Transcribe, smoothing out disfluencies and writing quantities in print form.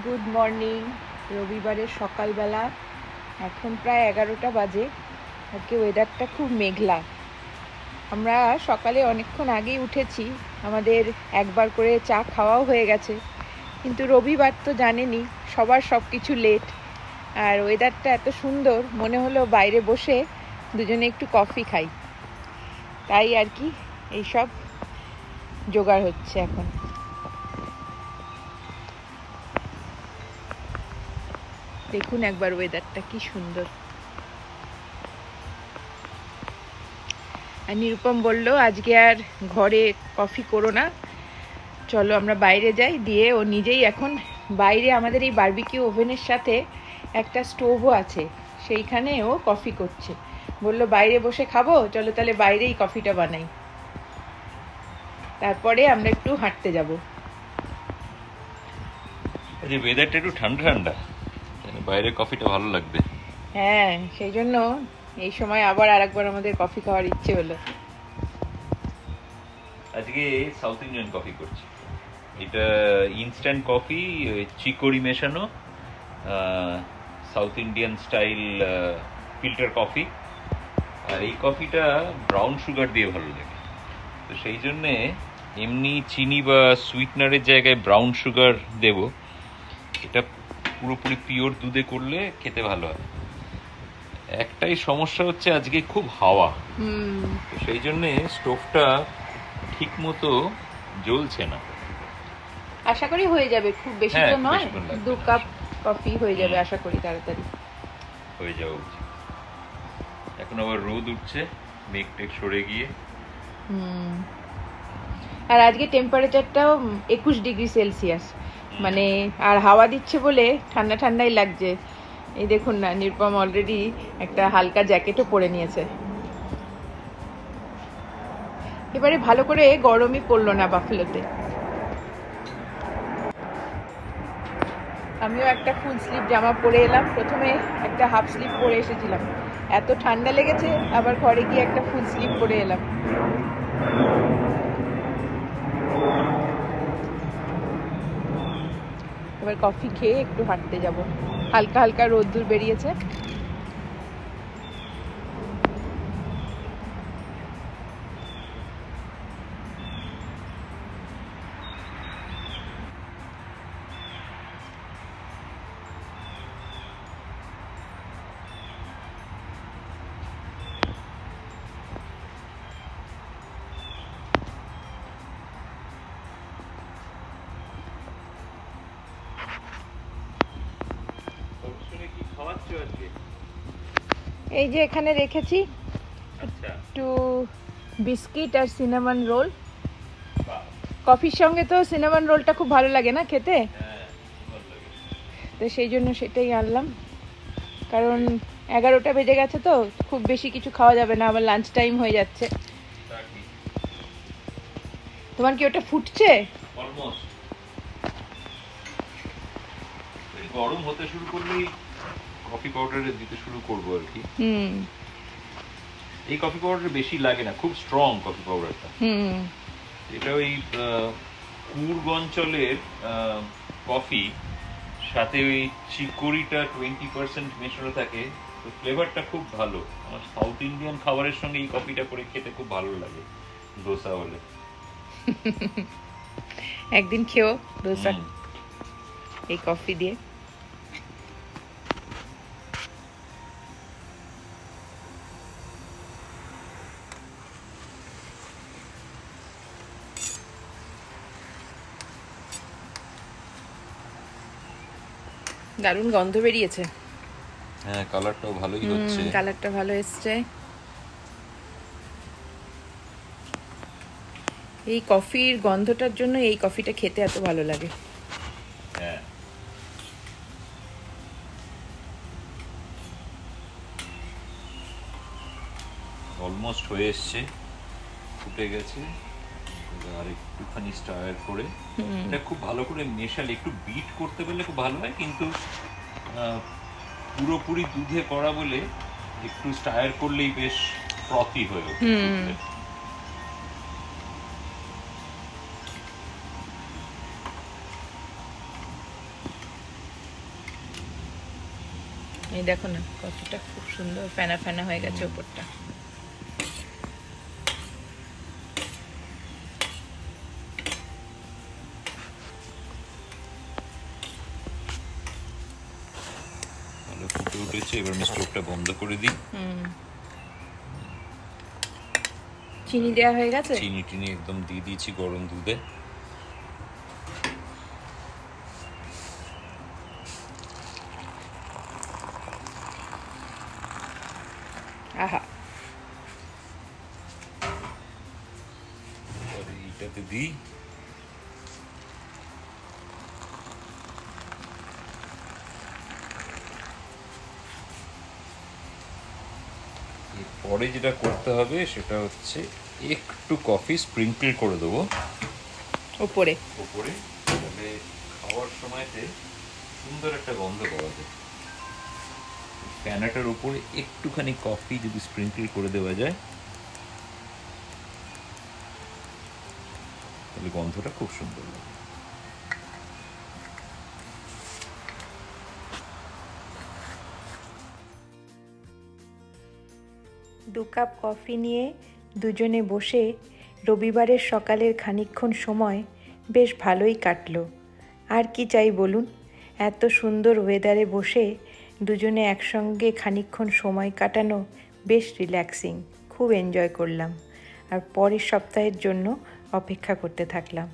Good morning. রবিবারের সকালবেলা, এখন প্রায় 11টা বাজে। আজকে ওয়েদারটা খুব মেঘলা। আমরা সকালে অনেকক্ষণ আগেই উঠেছি, আমাদের একবার করে চা খাওয়াও হয়ে গেছে, কিন্তু রবিবার তো জানেনই, সবার সব কিছু লেট। আর ওয়েদারটা এত সুন্দর, মনে হলো বাইরে বসে দুজনে একটু কফি খাই। তাই আর কি এইসব জোগাড় হচ্ছে এখন। দেখুন একবার ওয়েদারটা কি সুন্দর। আর নিরুপম বলল আজকে আর ঘরে কফি করো না, চলো আমরা বাইরে যাই। দিয়ে ও নিজেই এখন বাইরে, আমাদের এই বারবিকিউ ওভেনের সাথে একটা স্টোভও আছে, সেইখানে ও কফি করছে। বলল বাইরে বসে খাবো, চলো তাহলে বাইরেই কফিটা বানাই, তারপরে আমরা একটু হাঁটতে যাব। এই যে ওয়েদারটা একটু ঠান্ডা ঠান্ডা, বাইরে কফিটা ভালো লাগবে। হ্যাঁ, সেই জন্য এই সময় আবার আরেকবার আমাদের কফি খাওয়ার ইচ্ছে হলো। আজকে সাউথ ইন্ডিয়ান কফি করছি। এটা ইনস্ট্যান্ট কফি, চিকোরি মেশানো, south Indian style filter coffee. আর এই কফিটা ব্রাউন সুগার দিয়ে ভালো লাগে, তো সেই জন্যে এমনি চিনি বা সুইটনারের জায়গায় ব্রাউন সুগার দেব। এটা পুরোপুরি পিওর দুধে করলে খেতে ভালো হয়। একটাই সমস্যা হচ্ছে আজকে খুব হাওয়া, তো সেই জন্যে স্টোভটা ঠিক মতো জ্বলছে না। আশা করি হয়ে যাবে, খুব বেশি তো নয়, 2 কাপ কফি হয়ে যাবে আশা করি তাড়াতাড়ি। হয়ে যাওয়া উচিত। এখন আবার রোদ উঠছে, মেঘ টেঘ সরে গিয়ে। আর আজকে টেম্পারেচারটাও 21°C, মানে আর হাওয়া দিচ্ছে বলে ঠান্ডা ঠান্ডাই লাগছে। এই দেখুন না, নিরুপম অলরেডি একটা হালকা জ্যাকেটও পরে নিয়েছে। এবারে ভালো করে গরমই পড়লো না বাফেলোতে। আমিও একটা ফুল স্লিভ জামা পরে এলাম, প্রথমে একটা হাফ স্লিভ পরে এসেছিলাম, এত ঠান্ডা লেগেছে, আবার ঘরে গিয়ে একটা ফুল স্লিভ পরে এলাম। এবার কফি খেয়ে একটু হাঁটতে যাব, হালকা হালকা রোদ্দুর বেরিয়েছে। এই যে এখানে রেখেছি একটু বিস্কিট আর সিনামন রোল। কফির সঙ্গে তো সিনামন রোলটা খুব ভালো লাগে না খেতে, তো সেই জন্য সেটাই আনলাম। কারণ 11টা বেজে গেছে, তো খুব বেশি কিছু খাওয়া যাবে না, আবার লাঞ্চ টাইম হয়ে যাচ্ছে। তোমার কি ওটা ফুটছে? গরম হতে শুরু করলেই কফি পাউডারে দিতে শুরু করবো আর কি। এই কফি পাউডার বেশি লাগে না, খুব স্ট্রং কফি পাউডারটা। এটা ওই কুর্গ অঞ্চলের কফি, সাথে ওই চিকোরিটা 20% মেশানো থাকে, তো ফ্লেভারটা খুব ভালো। আমার সাউথ ইন্ডিয়ান খাবারের সঙ্গে এই কফিটা করে খেতে খুব ভালো লাগে, ডোসা হলে। একদিন খেও ডোসা এই কফি দিয়ে। দারুণ গন্ধ বেরিয়েছে। হ্যাঁ, কালারটাও ভালোই হচ্ছে। কালারটা ভালো এসছে। এই কফির গন্ধটার জন্য এই কফিটা খেতে এত ভালো লাগে। হ্যাঁ, অলমোস্ট হয়ে এসছে, ফুটে গেছে। আর একটুখানি স্টার করে এটা খুব ভালো করে মেশালে, একটু বিট করতে পারলে খুব ভালো হয়, কিন্তু পুরোপুরি দুধে করা বলে একটু স্টার করলেই বেশ ফ্রথি হয়ে ওঠে। এই দেখো না কফিটা খুব সুন্দর ফেনা ফেনা হয়ে গেছে ওপরটা। ভালো ফুটে উঠেছে, এবার আমি স্টোভটা বন্ধ করে দিই। চিনি দেওয়া হয়ে গেছে? চিনি টিনি একদম দিয়ে দিয়েছি গরম দুধে। আহা, এইটাতে দিই। এরপরে যেটা করতে হবে সেটা হচ্ছে একটু কফি স্প্রিঙ্কল করে দেবো ওপরে। উপরে, তাহলে খাওয়ার সময়তে সুন্দর একটা গন্ধ পাওয়া যায়। ফ্যানাটার উপরে একটুখানি কফি যদি স্প্রিঙ্কল করে দেওয়া যায় তাহলে গন্ধটা খুব সুন্দর লাগে। দু কাপ কফি নিয়ে দুজনে বসে রবিবারের সকালের খানিকক্ষণ সময় বেশ ভালোই কাটলো। আর কি চাই বলুন, এত সুন্দর ওয়েদারে বসে দুজনে একসঙ্গে খানিকক্ষণ সময় কাটানো বেশ রিল্যাক্সিং, খুব এনজয় করলাম। আর পরের সপ্তাহের জন্য অপেক্ষা করতে থাকলাম।